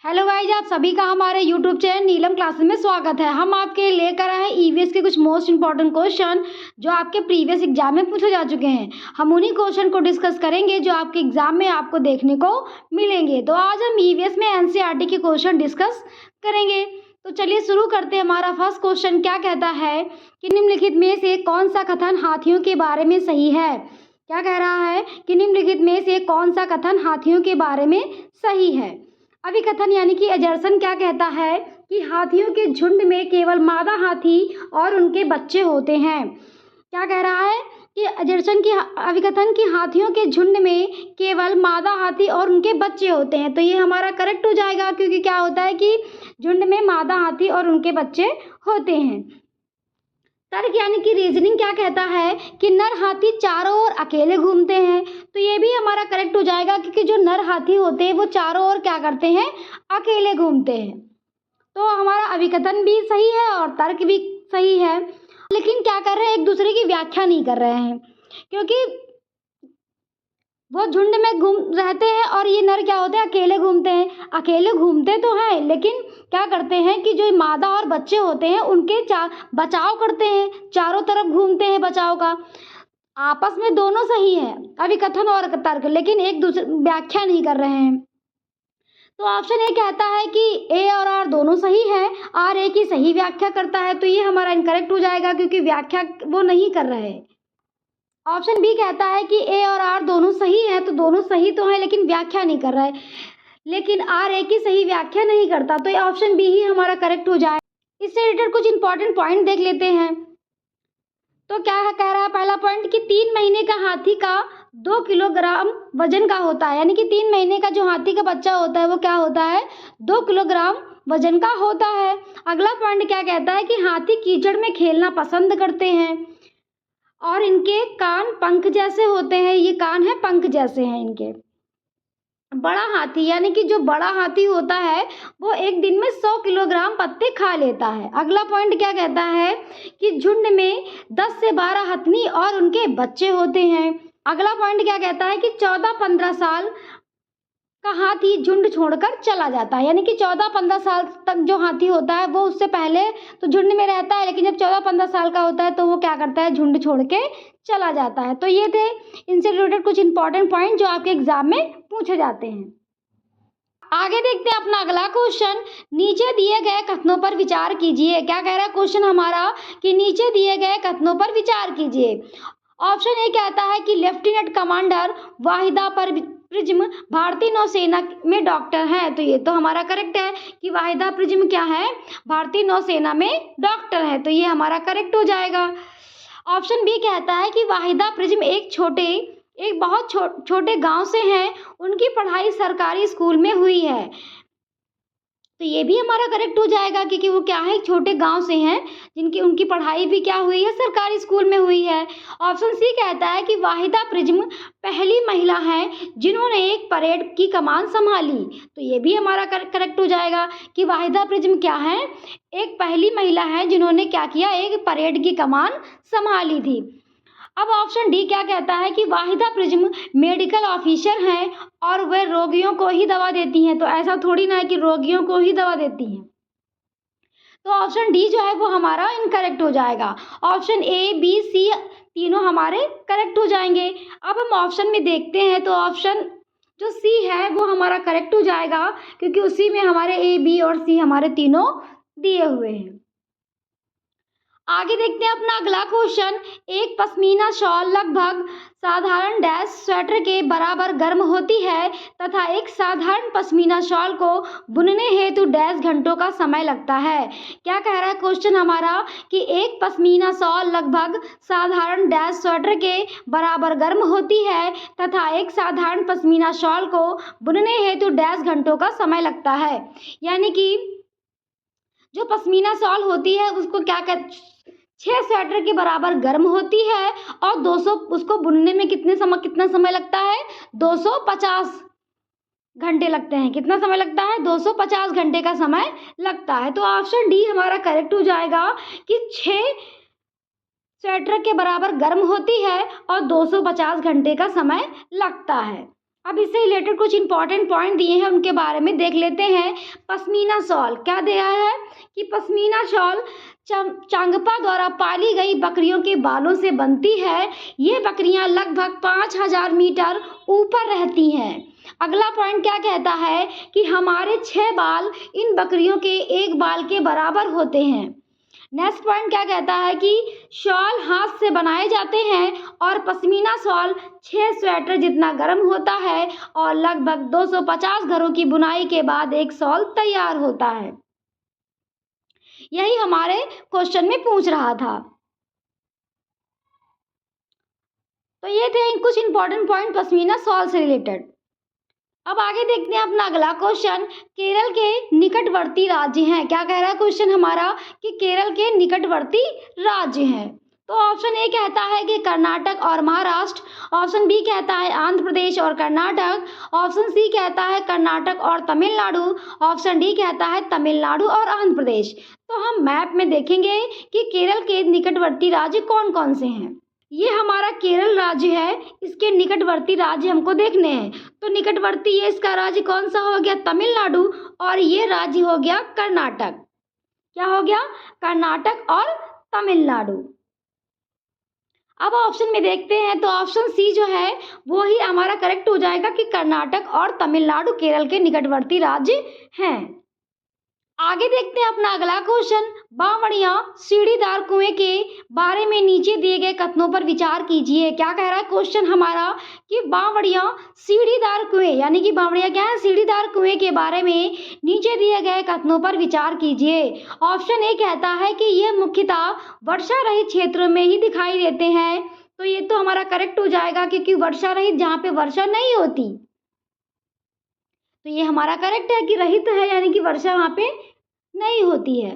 Hello guys, आप सभी का हमारे यूट्यूब चैनल नीलम क्लासेस में स्वागत है। हम आपके लिए लेकर आए हैं ईवीएस के कुछ मोस्ट इंपॉर्टेंट क्वेश्चन जो आपके प्रीवियस एग्जाम में पूछे जा चुके हैं। हम उन्हीं क्वेश्चन को डिस्कस करेंगे जो आपके एग्जाम में आपको देखने को मिलेंगे। तो आज हम ईवीएस में एनसीईआरटी के क्वेश्चन डिस्कस करेंगे। तो चलिए शुरू करते हैं। हमारा फर्स्ट क्वेश्चन क्या कहता है कि निम्नलिखित में से कौन सा कथन हाथियों के बारे में सही है। क्या कह रहा है कि निम्नलिखित में से कौन सा कथन हाथियों के बारे में सही है। अभिकथन यानी कि एजर्सन क्या कहता है कि हाथियों के झुंड में केवल मादा हाथी और उनके बच्चे होते हैं। क्या कह रहा है कि एजर्सन की अभिकथन की हाथियों के झुंड में केवल मादा हाथी और उनके बच्चे होते हैं। तो ये हमारा करेक्ट हो जाएगा, क्योंकि क्या होता है कि झुंड में मादा हाथी और उनके बच्चे होते हैं। तर्क यानी कि रीजनिंग क्या कहता है कि नर हाथी चारों ओर अकेले घूमते हैं। तो ये भी हमारा करेक्ट हो जाएगा, क्योंकि जो नर हाथी होते हैं वो चारों ओर क्या करते हैं, अकेले घूमते हैं। तो हमारा अभिकथन भी सही है और तर्क भी सही है। लेकिन क्या कर रहे हैं, एक दूसरे की व्याख्या नहीं कर रहे हैं, क्योंकि वो झुंड में घूम रहते हैं और ये नर क्या होते हैं, अकेले घूमते हैं। अकेले घूमते तो हैं, लेकिन क्या करते हैं कि जो मादा और बच्चे होते हैं उनके बचाव करते हैं, चारों तरफ घूमते हैं बचाव का। आपस में दोनों सही है, अभिकथन और तर्क, लेकिन एक दूसरे व्याख्या नहीं कर रहे हैं। तो ऑप्शन ए कहता है कि ए और आर दोनों सही है, आर ए की सही व्याख्या करता है। तो ये हमारा इनकरेक्ट हो जाएगा, क्योंकि व्याख्या वो नहीं कर रहे हैं। ऑप्शन बी कहता है कि ए और आर दोनों सही है, तो दोनों सही तो है लेकिन व्याख्या नहीं कर रहा है, लेकिन आर ए की सही व्याख्या नहीं करता। तो ये ऑप्शन बी ही हमारा करेक्ट हो जाए। इससे रिलेटेड कुछ इंपॉर्टेंट पॉइंट देख लेते हैं। तो क्या कह रहा है पहला पॉइंट कि 3 महीने का हाथी का 2 किलोग्राम वजन का होता है। यानी कि 3 महीने का जो हाथी का बच्चा होता है वो क्या होता है, 2 किलोग्राम वजन का होता है। अगला पॉइंट क्या कहता है कि हाथी कीचड़ में खेलना पसंद करते हैं और इनके कान पंख जैसे होते हैं। ये कान है पंख जैसे हैं इनके। बड़ा हाथी यानी कि जो बड़ा हाथी होता है वो एक दिन में 100 किलोग्राम पत्ते खा लेता है। अगला पॉइंट क्या कहता है कि झुंड में 10 से 12 हथनी और उनके बच्चे होते हैं। अगला पॉइंट क्या कहता है कि 14-15 साल का हाथी झुंड छोड़कर चला जाता है। यानी कि 14-15 साल तक जो हाथी होता है वो उससे पहले तो झुंड में रहता है, लेकिन जब 14-15 साल का होता है तो वो क्या करता है, झुंड छोड़ के चला जाता है। तो ये थे इनसे रिलेटेड कुछ इंपॉर्टेंट पॉइंट जो आपके एग्जाम में पूछे जाते हैं। आगे देखते हैं अपना अगला क्वेश्चन। नीचे दिए गए कथनों पर विचार कीजिए। क्या कह रहा है क्वेश्चन हमारा कि नीचे दिए गए कथनों पर विचार कीजिए। ऑप्शन ए कहता है कि लेफ्टिनेंट कमांडर वाहिदा प्रिज्म भारतीय नौसेना में डॉक्टर है। तो ये तो हमारा करेक्ट है कि वाहिदा प्रिज्म क्या है, भारतीय नौसेना में डॉक्टर है। तो ये हमारा करेक्ट हो जाएगा। ऑप्शन बी कहता है कि वाहिदा प्रिज्म एक बहुत छोटे गांव से हैं, उनकी पढ़ाई सरकारी स्कूल में हुई है। तो ये भी हमारा करेक्ट हो जाएगा, क्योंकि वो क्या है, छोटे गांव से हैं जिनकी उनकी पढ़ाई भी क्या हुई है, सरकारी स्कूल में हुई है। ऑप्शन सी कहता है कि वाहिदा प्रिज्म पहली महिला है जिन्होंने एक परेड की कमान संभाली। तो ये भी हमारा करेक्ट हो जाएगा कि वाहिदा प्रिज्म क्या है, एक पहली महिला है जिन्होंने क्या किया, एक परेड की कमान संभाली थी। अब ऑप्शन डी क्या कहता है कि वाहिदा प्रिज्म मेडिकल ऑफिसर हैं और वे रोगियों को ही दवा देती हैं। तो ऐसा थोड़ी ना है कि रोगियों को ही दवा देती हैं। तो ऑप्शन डी जो है वो हमारा इनकरेक्ट हो जाएगा। ऑप्शन ए बी सी तीनों हमारे करेक्ट हो जाएंगे। अब हम ऑप्शन में देखते हैं, तो ऑप्शन जो सी है वो हमारा करेक्ट हो जाएगा, क्योंकि उसी में हमारे ए बी और सी हमारे तीनों दिए हुए हैं। आगे देखते हैं अपना अगला क्वेश्चन। एक पश्मीना शॉल लगभग साधारण डैश स्वेटर के बराबर गर्म होती है तथा एक साधारण पश्मीना शॉल को बुनने हेतु डैश घंटों का समय लगता है। क्या कह रहा है क्वेश्चन हमारा कि एक पश्मीना शॉल लगभग साधारण डैश स्वेटर के बराबर गर्म होती है तथा एक साधारण पश्मीना शॉल को बुनने हेतु डैश घंटों का समय लगता है। यानी कि जो पश्मीना शॉल होती है उसको क्या 6 स्वेटर के बराबर गर्म होती है और 200 उसको बुनने में कितना समय लगता है, 250 घंटे लगते हैं। कितना समय लगता है, 250 घंटे का समय लगता है। तो ऑप्शन डी हमारा करेक्ट हो जाएगा कि 6 स्वेटर के बराबर गर्म होती है और 250 घंटे का समय लगता है। अब इससे रिलेटेड कुछ इंपॉर्टेंट पॉइंट दिए हैं, उनके बारे में देख लेते हैं। पश्मीना शॉल क्या दिया है कि पश्मीना शॉल चांगपा द्वारा पाली गई बकरियों के बालों से बनती है। ये बकरियां लगभग 5000 मीटर ऊपर रहती हैं। अगला पॉइंट क्या कहता है कि हमारे 6 बाल इन बकरियों के एक बाल के बराबर होते हैं। नेक्स्ट पॉइंट क्या कहता है कि शॉल हाथ से बनाए जाते हैं और पश्मीना शॉल 6 स्वेटर जितना गर्म होता है और लगभग 250 घरों की बुनाई के बाद एक शॉल तैयार होता है। यही हमारे क्वेश्चन में पूछ रहा था। तो ये थे कुछ इंपॉर्टेंट पॉइंट पश्मीना शॉल से रिलेटेड। अब आगे देखते हैं अपना अगला क्वेश्चन। केरल के निकटवर्ती राज्य हैं। क्या कह रहा है क्वेश्चन हमारा कि केरल के निकटवर्ती राज्य हैं। तो ऑप्शन ए कहता है कि कर्नाटक और महाराष्ट्र, ऑप्शन बी कहता है आंध्र प्रदेश और कर्नाटक, ऑप्शन सी कहता है कर्नाटक और तमिलनाडु, ऑप्शन डी कहता है तमिलनाडु और आंध्र प्रदेश। तो हम मैप में देखेंगे कि केरल के निकटवर्ती राज्य कौन कौन से हैं। ये हमारा केरल राज्य है, इसके निकटवर्ती राज्य हमको देखने हैं। तो निकटवर्ती ये इसका राज्य कौन सा हो गया, तमिलनाडु, और ये राज्य हो गया कर्नाटक। क्या हो गया, कर्नाटक और तमिलनाडु। अब ऑप्शन में देखते हैं तो ऑप्शन सी जो है वो ही हमारा करेक्ट हो जाएगा कि कर्नाटक और तमिलनाडु केरल के निकटवर्ती राज्य हैं। आगे देखते हैं अपना अगला क्वेश्चन। बावड़िया सीढ़ीदार कुएं के बारे में नीचे दिए गए कथनों पर विचार कीजिए। क्या कह रहा है क्वेश्चन हमारा कि बावड़िया सीढ़ीदार कुएं, यानी कि बावड़िया क्या है, सीढ़ीदार कुएं के बारे में नीचे दिए गए कथनों पर विचार कीजिए। ऑप्शन ए कहता है कि यह मुख्यतः वर्षा रहित क्षेत्रों में ही दिखाई देते हैं। तो ये तो हमारा करेक्ट हो जाएगा क्योंकि वर्षा रहित जहाँ पे वर्षा नहीं होती, तो ये हमारा करेक्ट है कि रहित है, यानी कि वर्षा वहाँ पे नहीं होती है।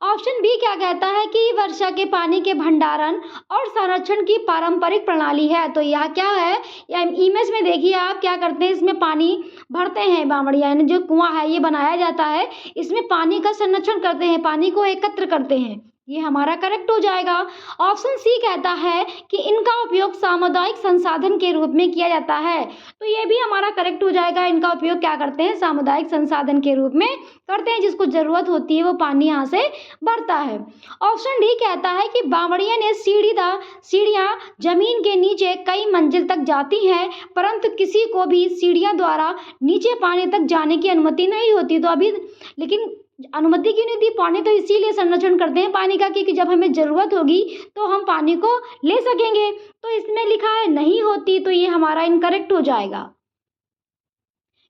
ऑप्शन बी क्या कहता है कि वर्षा के पानी के भंडारण और संरक्षण की पारंपरिक प्रणाली है। तो यह क्या है, या इमेज में देखिए आप क्या करते हैं, इसमें पानी भरते हैं बावड़िया, यानी जो कुआं है ये बनाया जाता है, इसमें पानी का संरक्षण करते हैं, पानी को एकत्र करते हैं। ये हमारा करेक्ट हो जाएगा। ऑप्शन सी कहता है कि इनका उपयोग सामुदायिक संसाधन के रूप में किया जाता है। तो ये भी हमारा करेक्ट हो जाएगा। इनका उपयोग क्या करते हैं, सामुदायिक संसाधन के रूप में करते हैं, जिसको जरूरत होती है वो पानी यहाँ से भरता है। ऑप्शन डी कहता है कि बावड़िया ने सीढ़ियाँ जमीन के नीचे कई मंजिल तक जाती हैं, परंतु किसी को भी सीढ़ियाँ द्वारा नीचे पानी तक जाने की अनुमति नहीं होती। तो अभी लेकिन अनुमति क्यों नहीं दी, पानी तो इसीलिए संरक्षण करते हैं पानी का, क्योंकि जब हमें जरूरत होगी तो हम पानी को ले सकेंगे। तो इसमें लिखा है नहीं होती, तो ये हमारा इनकरेक्ट हो जाएगा,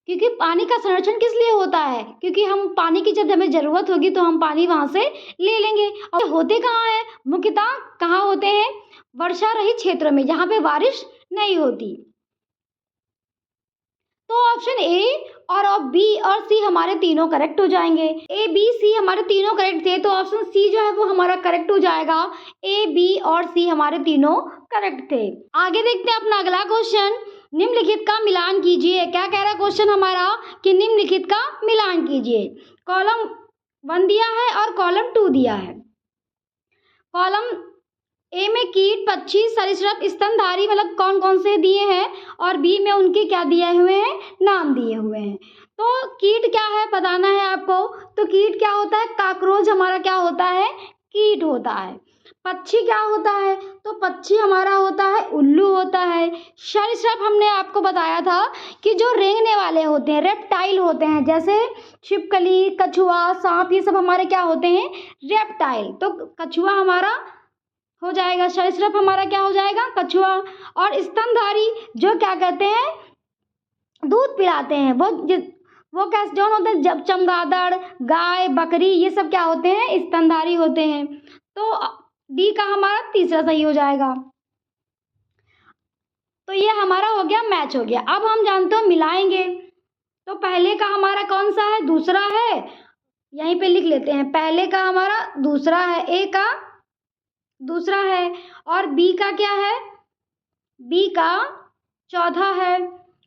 क्योंकि पानी का संरक्षण किस लिए होता है, क्योंकि हम पानी की जब हमें जरूरत होगी तो हम पानी वहां से ले लेंगे। और होते कहाँ हैं, मुख्यतः कहाँ होते हैं, वर्षा रहित क्षेत्रों में जहाँ पे बारिश नहीं होती। तो ऑप्शन ए और बी और सी हमारे तीनों करेक्ट हो जाएंगे। ए बी सी हमारे तीनों करेक्ट थे, तो ऑप्शन सी जो है वो हमारा करेक्ट हो जाएगा। ए बी और सी हमारे तीनों करेक्ट थे। आगे देखते हैं अपना अगला क्वेश्चन। निम्नलिखित का मिलान कीजिए। क्या कह रहा है क्वेश्चन हमारा कि निम्नलिखित का मिलान कीजिए। कॉलम 1 दिया है और कॉलम 2 दिया है। कॉलम ए में कीट, पक्षी, सरीसृप, स्तनधारी मतलब कौन कौन से दिए हैं, और बी में उनके क्या दिए हुए हैं, नाम दिए हुए हैं। तो कीट क्या है बताना है आपको। तो कीट क्या होता है, काकरोच हमारा क्या होता है, कीट होता है। पक्षी क्या होता है, तो पक्षी हमारा होता है उल्लू होता है। सरीसृप हमने आपको बताया था कि जो रेंगने वाले होते हैं, रेप्टाइल होते हैं, जैसे छिपकली, कछुआ, सांप, ये सब हमारे क्या होते हैं, रेप्टाइल। तो कछुआ हमारा हो जाएगा, सरीसृप हमारा क्या हो जाएगा, कछुआ। और स्तनधारी जो क्या कहते हैं, दूध पिलाते हैं, वो कैसे जो होते हैं, जब चमगादड़, गाय, बकरी, ये सब क्या होते हैं, स्तनधारी होते हैं। तो डी का हमारा तीसरा सही हो जाएगा। तो ये हमारा हो गया, मैच हो गया। अब हम जानते हो मिलाएंगे, तो पहले का हमारा कौन सा है, दूसरा है, यहीं पे लिख लेते हैं। पहले का हमारा दूसरा है, ए का दूसरा है, और बी का क्या है, बी का चौथा है,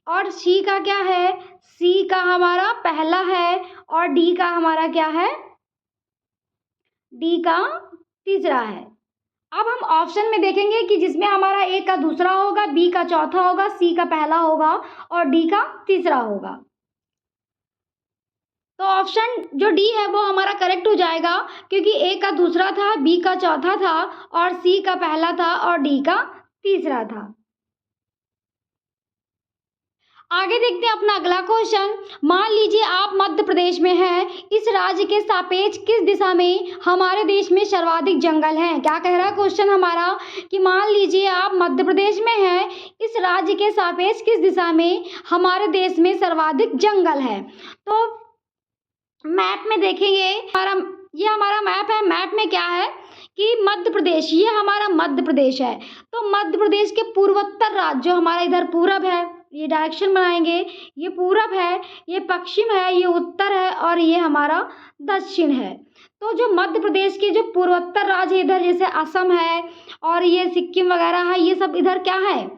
और सी का क्या है, सी का हमारा पहला है, और डी का हमारा क्या है, डी का तीसरा है। अब हम ऑप्शन में देखेंगे कि जिसमें हमारा ए का दूसरा होगा, बी का चौथा होगा, सी का पहला होगा और डी का तीसरा होगा। तो ऑप्शन जो डी है वो हमारा करेक्ट हो जाएगा, क्योंकि ए का दूसरा था, बी का चौथा था और सी का पहला था और डी का तीसरा था। आगे देखते हैं अपना अगला क्वेश्चन। मान लीजिए आप मध्य प्रदेश में हैं, इस राज्य के सापेक्ष किस दिशा में हमारे देश में सर्वाधिक जंगल हैं? क्या कह रहा है क्वेश्चन हमारा कि मान लीजिए आप मध्य प्रदेश में हैं, इस राज्य के सापेक्ष किस दिशा में हमारे देश में सर्वाधिक जंगल है। तो मैप में देखेंगे, ये हमारा मैप है। मैप में क्या है कि मध्य प्रदेश, ये हमारा मध्य प्रदेश है। तो मध्य प्रदेश के पूर्वोत्तर राज्य जो हमारा इधर पूरब है, ये डायरेक्शन बनाएंगे, ये पूरब है, ये पश्चिम है, ये उत्तर है और ये हमारा दक्षिण है। तो जो मध्य प्रदेश के जो पूर्वोत्तर राज्य इधर जैसे असम है और ये सिक्किम वगैरह है, ये सब इधर क्या है,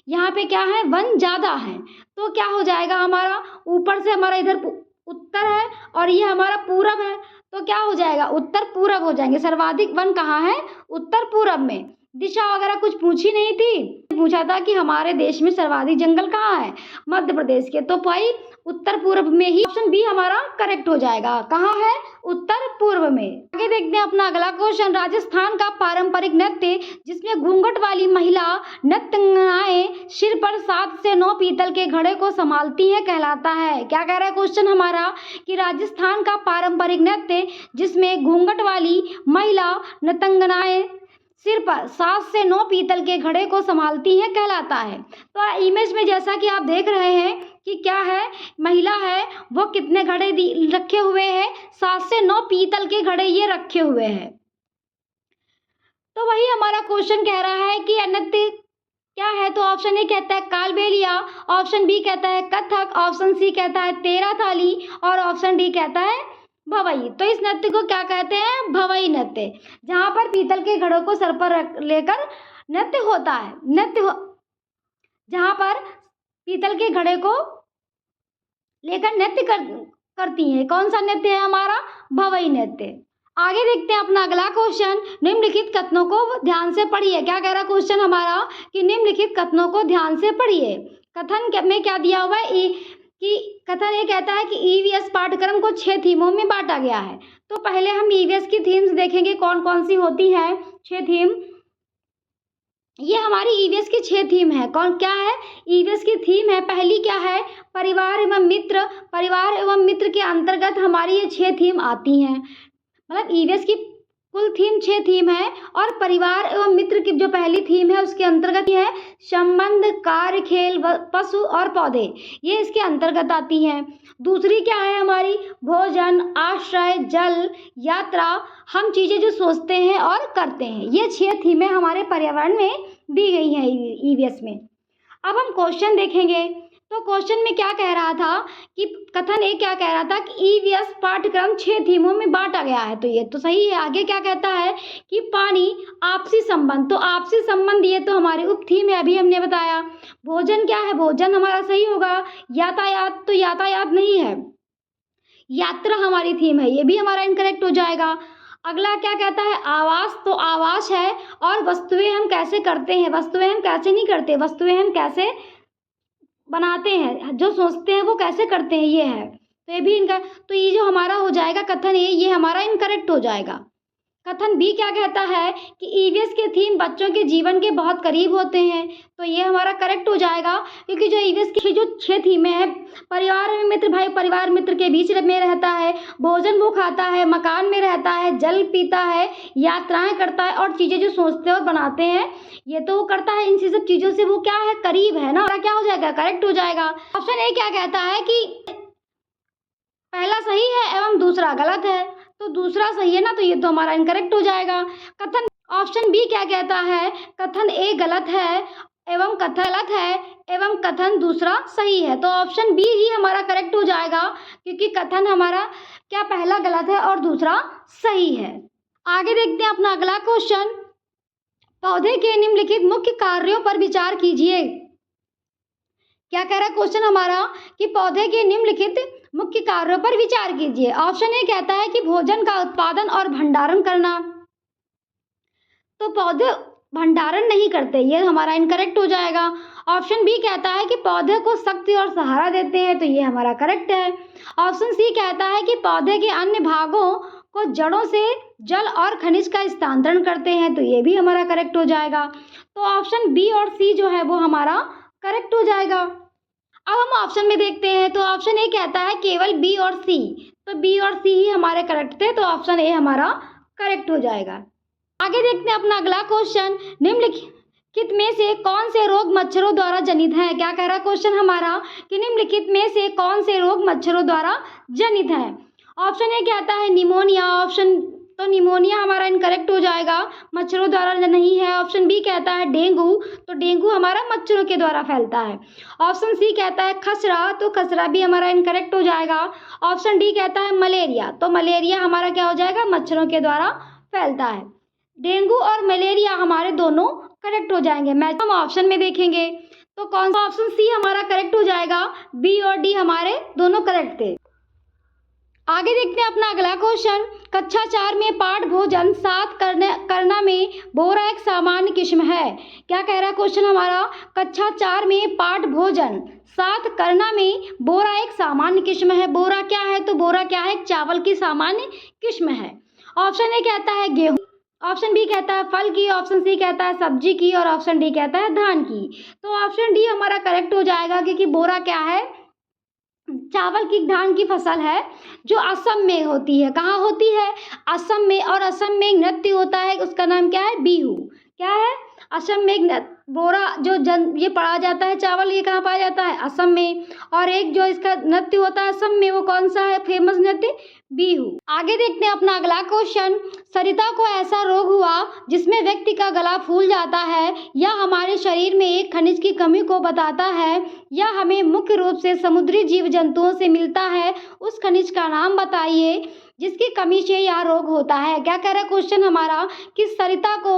यहाँ पे क्या है, वन ज़्यादा है। तो क्या हो जाएगा, हमारा ऊपर से हमारा इधर उत्तर है और ये हमारा पूरब है, तो क्या हो जाएगा, उत्तर पूरब हो जाएंगे। सर्वाधिक वन कहाँ है, उत्तर पूरब में। दिशा वगैरह कुछ पूछी नहीं थी, पूछा था कि हमारे देश में सर्वाधिक जंगल कहाँ है, मध्य प्रदेश के। तो भाई उत्तर पूर्व में ही ऑप्शन बी हमारा करेक्ट हो जाएगा। कहाँ है, उत्तर पूर्व में। आगे देखते हैं अपना अगला क्वेश्चन। राजस्थान का पारंपरिक नृत्य जिसमें घूंघट वाली महिला नृत्यंगनाएं सिर पर 7 से 9 पीतल के घड़े को संभालती हैं कहलाता है। क्या कह रहा है क्वेश्चन हमारा कि राजस्थान का पारंपरिक नृत्य जिसमें घूंघट वाली महिला नृत्यंगनाएं सिर पर 7 से 9 पीतल के घड़े को संभालती हैं कहलाता है। तो इमेज में जैसा कि आप देख रहे हैं कि क्या है, महिला है, वो कितने घड़े रखे हुए हैं, 7 से 9 पीतल के घड़े ये रखे हुए हैं। तो वही हमारा क्वेश्चन कह रहा है कि नृत्य क्या है। तो ऑप्शन ए कहता है कालबेलिया, ऑप्शन बी कहता है कथक, ऑप्शन सी कहता है तेरा थाली और ऑप्शन डी कहता है भवई। तो इस नृत्य को क्या कहते हैं, भवई नृत्य, जहाँ पर पीतल के घड़ों को सर पर लेकर नृत्य होता है। जहाँ पर पीतल के घड़े को लेकर नृत्य करती हैं। कौन सा नृत्य है हमारा, भवई नृत्य। आगे देखते हैं अपना अगला क्वेश्चन। निम्नलिखित कथनों को ध्यान से पढ़िए। क्या कह रहा क्वेश्चन हमारा कि निम्नलिखित कथनों को ध्यान से पढ़िए। कथन में क्या दिया हुआ है कि कथन ये कहता है कि ईवीएस पाठ्यक्रम को 6 थीमों में बांटा गया है। तो पहले हम ईवीएस की थीम्स देखेंगे कौन कौन सी होती हैं। 6 थीम, ये हमारी ईवीएस की 6 थीम है। कौन क्या है, ईवीएस की थीम है। पहली क्या है, परिवार एवं मित्र। परिवार एवं मित्र के अंतर्गत हमारी ये 6 थीम आती हैं। मतलब ईवीएस की कुल थीम 6 थीम है और परिवार एवं मित्र की जो पहली थीम है उसके अंतर्गत है संबंध, कार्य, खेल, पशु और पौधे, ये इसके अंतर्गत आती हैं। दूसरी क्या है हमारी, भोजन, आश्रय, जल, यात्रा, हम चीज़ें जो सोचते हैं और करते हैं। ये 6 थीमें हमारे पर्यावरण में दी गई हैं ईवीएस में। अब हम क्वेश्चन देखेंगे। तो क्वेश्चन में क्या कह रहा था कि कथन ए क्या कह रहा था कि ईवीएस पाठ्यक्रम 6 थीमों में बांटा गया है। तो ये तो सही है। आगे क्या कहता है कि पानी, आपसी संबंध, तो आपसी संबंध ये तो हमारी उप थीम है, अभी हमने बताया। भोजन क्या है, भोजन हमारा सही होगा। यातायात, तो यातायात नहीं है, यात्रा हमारी थीम है, ये भी हमारा इनकरेक्ट हो जाएगा। अगला क्या कहता है, आवास, तो आवास है। और वस्तुएं हम कैसे करते हैं, वस्तुएं हम कैसे नहीं करते, वस्तुएं हम कैसे बनाते हैं, जो सोचते हैं वो कैसे करते हैं, ये है। तो ये भी इनका, तो ये जो हमारा हो जाएगा कथन ये हमारा इनकरेक्ट हो जाएगा। कथन बी क्या कहता है कि ईवीएस के थीम बच्चों के जीवन के बहुत करीब होते हैं। तो ये हमारा करेक्ट हो जाएगा, क्योंकि जो ईवीएस की जो 6 थीमें हैं, परिवार में मित्र, भाई परिवार मित्र के बीच में रहता है, भोजन वो खाता है, मकान में रहता है, जल पीता है, यात्राएं करता है और चीज़ें जो सोचते हैं और बनाते हैं ये तो वो करता है। इन सब चीज़ों से वो क्या है, करीब है ना, क्या हो जाएगा, करेक्ट हो जाएगा। ऑप्शन ए क्या कहता है कि पहला सही है एवं दूसरा गलत है। तो दूसरा सही है ना, तो ये तो हमारा इनकरेक्ट हो जाएगा। कथन ऑप्शन बी क्या कहता है, कथन ए गलत है एवं कथन गलत है एवं कथन दूसरा सही है। तो ऑप्शन बी ही हमारा करेक्ट हो जाएगा, क्योंकि कथन हमारा क्या पहला गलत है और दूसरा सही है। आगे देखते हैं अपना अगला क्वेश्चन। पौधे के निम्नलिखित मुख्य कार्यों पर विचार कीजिए। क्या कह रहा है क्वेश्चन हमारा कि पौधे के निम्नलिखित मुख्य कार्यों पर विचार कीजिए। ऑप्शन ए कहता है कि भोजन का उत्पादन और भंडारण करना। तो पौधे भंडारण नहीं करते, ये हमारा इनकरेक्ट हो जाएगा। ऑप्शन बी कहता है कि पौधे को शक्ति और सहारा देते हैं, तो ये हमारा करेक्ट है। ऑप्शन सी कहता है कि पौधे के अन्य भागों को जड़ों से जल और खनिज का स्थानांतरण करते हैं, तो ये भी हमारा करेक्ट हो जाएगा। तो ऑप्शन बी और सी जो है वो हमारा करेक्ट हो जाएगा। अब हम ऑप्शन में देखते हैं, तो ऑप्शन ए कहता है केवल बी और सी, तो बी और सी ही हमारे करेक्ट थे, तो ऑप्शन ए हमारा करेक्ट हो जाएगा। आगे देखते हैं अपना अगला क्वेश्चन, निम्नलिखित में से कौन से रोग मच्छरों द्वारा जनित है। क्या कह रहा है क्वेश्चन हमारा कि निम्नलिखित में से कौन से रोग मच्छरों द्वारा जनित है। ऑप्शन ए कहता है निमोनिया, तो निमोनिया हमारा इनकरेक्ट हो जाएगा, मच्छरों द्वारा नहीं है। ऑप्शन बी कहता है डेंगू, तो डेंगू हमारा मच्छरों के द्वारा फैलता है। ऑप्शन सी कहता है खसरा, तो खसरा भी हमारा इनकरेक्ट हो जाएगा। ऑप्शन डी कहता है मलेरिया, तो मलेरिया हमारा क्या हो जाएगा, मच्छरों के द्वारा फैलता है। डेंगू और मलेरिया हमारे दोनों करेक्ट हो जाएंगे। मैच हम ऑप्शन में देखेंगे तो कौन सा ऑप्शन सी हमारा करेक्ट हो जाएगा, बी और डी हमारे दोनों करेक्ट थे। आगे देखते हैं अपना अगला क्वेश्चन, कक्षा 4 में पाठ भोजन साथ करना में बोरा एक सामान्य किस्म है। क्या कह रहा है क्वेश्चन हमारा, कक्षा 4 में पाठ भोजन साथ करना में बोरा एक सामान्य किस्म है। बोरा क्या है, तो बोरा क्या है, चावल की सामान्य किस्म है। ऑप्शन ए कहता है गेहूं, ऑप्शन बी कहता है फल की, ऑप्शन सी कहता है सब्जी की और ऑप्शन डी कहता है धान की। तो ऑप्शन डी हमारा करेक्ट हो जाएगा, क्योंकि बोरा क्या है, चावल की धान की फसल है जो असम में होती है। कहाँ होती है, असम में। और असम में एक नृत्य होता है, उसका नाम क्या है, बिहू। क्या है, असम में एक बोरा जो ये पढ़ा जाता है चावल, ये कहाँ पाया जाता है, असम में। और एक जो इसका नृत्य होता है असम में, वो कौन सा है फेमस नृत्य, बिहू। आगे देखते हैं अपना अगला क्वेश्चन, सरिता को ऐसा रोग हुआ जिसमें व्यक्ति का गला फूल जाता है, यह हमारे शरीर में एक खनिज की कमी को बताता है, यह हमें मुख्य रूप से समुद्री जीव जंतुओं से मिलता है, उस खनिज का नाम बताइए जिसकी कमी से यह रोग होता है। क्या कह रहा है क्वेश्चन हमारा कि सरिता को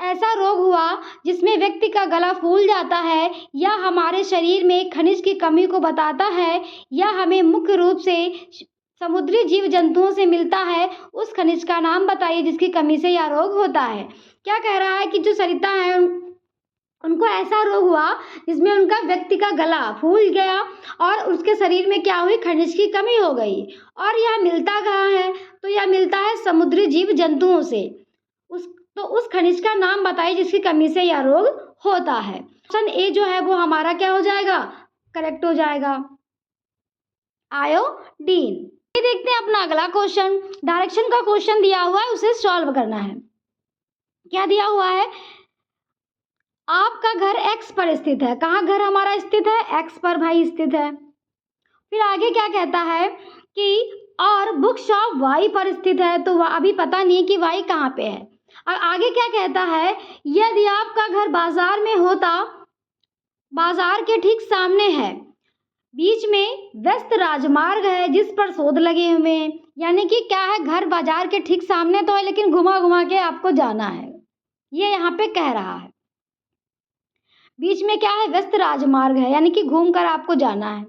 ऐसा रोग हुआ जिसमें व्यक्ति का गला फूल जाता है, यह हमारे शरीर में खनिज की कमी को बताता है, यह हमें मुख्य रूप से समुद्री जीव जंतुओं से मिलता है, उस खनिज का नाम बताइए जिसकी कमी से यह रोग होता है। क्या कह रहा है कि जो सरिता है उनको ऐसा रोग हुआ जिसमें उनका व्यक्ति का गला फूल गया और उसके शरीर में क्या हुई, खनिज की कमी हो गई। और यह मिलता कहाँ है, तो यह मिलता है समुद्री जीव जंतुओं से। उस खनिज का नाम बताइए जिसकी कमी से यह रोग होता है। ऑप्शन ए जो है वो हमारा क्या हो जाएगा, करेक्ट हो जाएगा, आयोडीन। ये देखते हैं अपना अगला क्वेश्चन, डायरेक्शन का क्वेश्चन दिया हुआ है, उसे सॉल्व करना है। क्या दिया हुआ है, आपका घर एक्स पर स्थित है। कहाँ घर हमारा स्थित है, एक्स पर भाई स्थित है। फिर आगे क्या कहता है कि और बुक शॉप वाई पर स्थित है, तो अभी पता नहीं कि वाई कहाँ पे है। और आगे क्या कहता है, यदि आपका घर बाजार में होता, बाजार के ठीक सामने है, बीच में व्यस्त राजमार्ग है जिस पर शोध लगे हुए हैं। यानी कि क्या है, घर बाजार के ठीक सामने तो है लेकिन घुमा घुमा के आपको जाना है, ये यहाँ पे कह रहा है। बीच में क्या है, व्यस्त राजमार्ग है, यानी कि घूम कर आपको जाना है,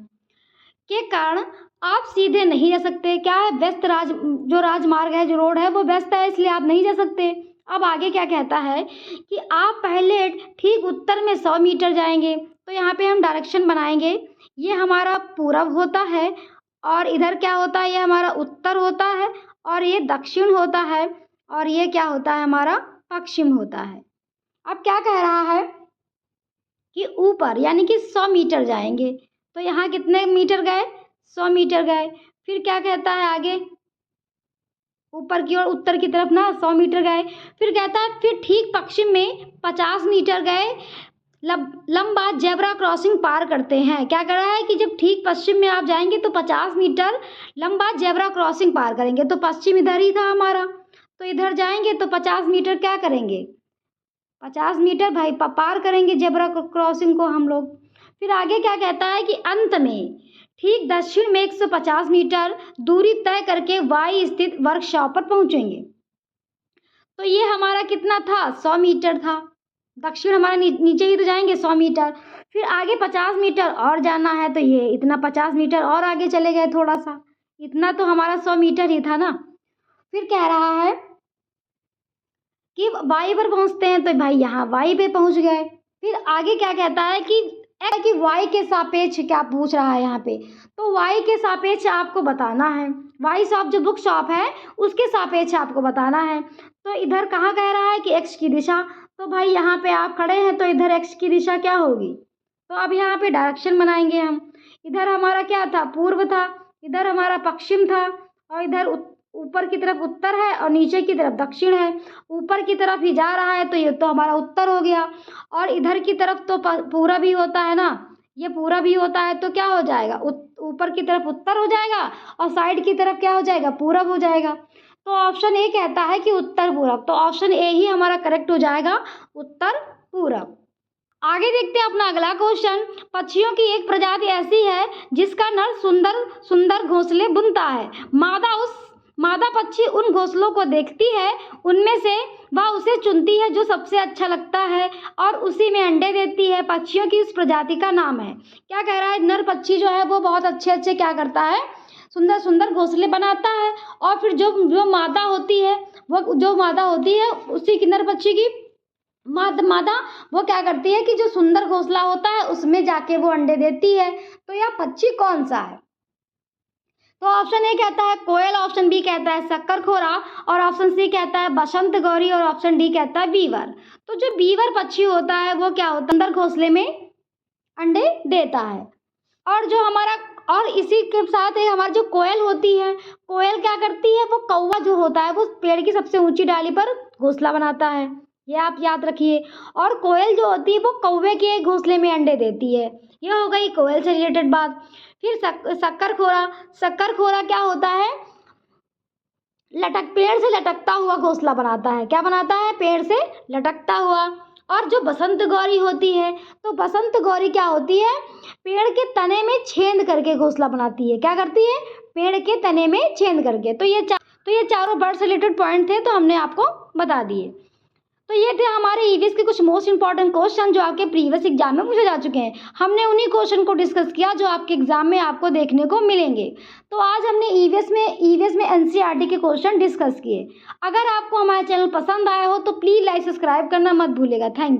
के कारण आप सीधे नहीं जा सकते। क्या है, व्यस्त जो राजमार्ग है, जो रोड है वो व्यस्त है, इसलिए आप नहीं जा सकते। अब आगे क्या कहता है कि आप पहले ठीक उत्तर में 100 मीटर जाएंगे, तो यहाँ पे हम डायरेक्शन बनाएंगे। ये हमारा पूरब होता है और इधर क्या होता है, ये हमारा उत्तर होता है और ये दक्षिण होता है और ये क्या होता है, हमारा पश्चिम होता है। अब क्या कह रहा है कि ऊपर यानी कि 100 मीटर जाएंगे, तो यहाँ कितने मीटर गए, 100 मीटर गए। फिर क्या कहता है आगे, ऊपर की ओर उत्तर की तरफ ना 100 मीटर गए। फिर कहता है फिर ठीक पश्चिम में 50 मीटर गए, लंबा जेब्रा क्रॉसिंग पार करते हैं। क्या कर रहा है कि जब ठीक पश्चिम में आप जाएंगे तो 50 मीटर लंबा जेब्रा क्रॉसिंग पार करेंगे, तो पश्चिम इधर ही था हमारा, तो इधर जाएंगे तो 50 मीटर क्या करेंगे, 50 मीटर भाई पार करेंगे जेब्रा क्रॉसिंग को हम लोग। फिर आगे क्या कहता है कि अंत में ठीक दक्षिण में 150 मीटर दूरी तय करके वाई स्थित वर्कशॉप पर पहुंचेंगे। तो ये हमारा कितना था, 100 मीटर था। दक्षिण हमारा नीचे ही तो जाएंगे 100 मीटर। फिर आगे 50 मीटर और जाना है, तो ये इतना 50 मीटर और आगे चले गए थोड़ा सा, इतना तो हमारा 100 मीटर ही था ना। फिर कह रहा है कि वाई पर पहुंचते हैं, तो भाई यहाँ वाई पे पहुंच गए। फिर आगे क्या कहता है कि वाई के सापेक्ष क्या पूछ रहा है यहाँ पे, तो वाई के सापेक्ष आपको बताना है। वाई शॉप जो बुक शॉप है उसके सापेक्ष आपको बताना है। तो इधर कहाँ कह रहा है कि एक्स की दिशा, तो भाई यहाँ पे आप खड़े हैं तो इधर एक्स की दिशा क्या होगी, तो अब यहाँ पे डायरेक्शन बनाएंगे हम। इधर हमारा क्या था, पूर्व था, इधर हमारा पश्चिम था, और इधर ऊपर की तरफ उत्तर है और नीचे की तरफ दक्षिण है। ऊपर की तरफ ही जा रहा है तो ये तो हमारा उत्तर हो गया, और इधर की तरफ तो पूरा भी होता है ना, ये पूरा भी होता है, तो क्या हो जाएगा, ऊपर की तरफ उत्तर हो जाएगा और साइड की तरफ क्या हो जाएगा, पूरब हो जाएगा। तो ऑप्शन ए कहता है कि उत्तर पूरब, तो ऑप्शन ए ही हमारा करेक्ट हो जाएगा, उत्तर पूरब। आगे देखते हैं अपना अगला क्वेश्चन। पक्षियों की एक प्रजाति ऐसी है जिसका नर सुंदर सुंदर घोंसले बुनता है। मादा पक्षी उन घोंसलों को देखती है, उनमें से वह उसे चुनती है जो सबसे अच्छा लगता है और उसी में अंडे देती है। पक्षियों की इस प्रजाति का नाम है, क्या कह रहा है, नर पक्षी जो है वो बहुत अच्छे अच्छे क्या करता है, सुंदर सुंदर घोंसले बनाता है, और फिर जो मादा होती है उसी की, नर पक्षी की मादा वो क्या करती है कि जो सुंदर घोंसला होता है उसमें जाके वो अंडे देती है। तो यह पक्षी कौन सा है, तो ऑप्शन ए कहता है कोयल, ऑप्शन बी कहता है शक्करखोरा, और ऑप्शन सी कहता है बसंत गौरी, और ऑप्शन डी कहता है बीवर। तो जो बीवर पक्षी होता है वो क्या होता है, अंदर घोंसले में अंडे देता है। और इसी के साथ ही हमारी जो कोयल होती है, कोयल क्या करती है, वो कौवा जो होता है वो पेड़ की सबसे ऊंची डाली पर घोंसला बनाता है, ये आप याद रखिए। और कोयल जो होती है वो कौवे के घोंसले में अंडे देती है। ये हो गई कोयल से रिलेटेड बात। फिर शक्करखोरा क्या होता है, पेड़ से लटकता हुआ घोंसला बनाता है, क्या बनाता है, पेड़ से लटकता हुआ। और जो बसंत गौरी होती है, तो बसंत गौरी क्या होती है, पेड़ के तने में छेद करके घोंसला बनाती है, क्या करती है, पेड़ के तने में छेद करके। तो ये चारों बर्ड से रिलेटेड पॉइंट थे, तो हमने आपको बता दिए। तो ये थे हमारे ईवीएस के कुछ मोस्ट इंपॉर्टेंट क्वेश्चन जो आपके प्रीवियस एग्जाम में पूछे जा चुके हैं। हमने उन्हीं क्वेश्चन को डिस्कस किया जो आपके एग्जाम में आपको देखने को मिलेंगे। तो आज हमने ईवीएस में एनसीईआरटी के क्वेश्चन डिस्कस किए। अगर आपको हमारा चैनल पसंद आया हो तो प्लीज़ लाइक सब्सक्राइब करना मत भूलिएगा। Thank you.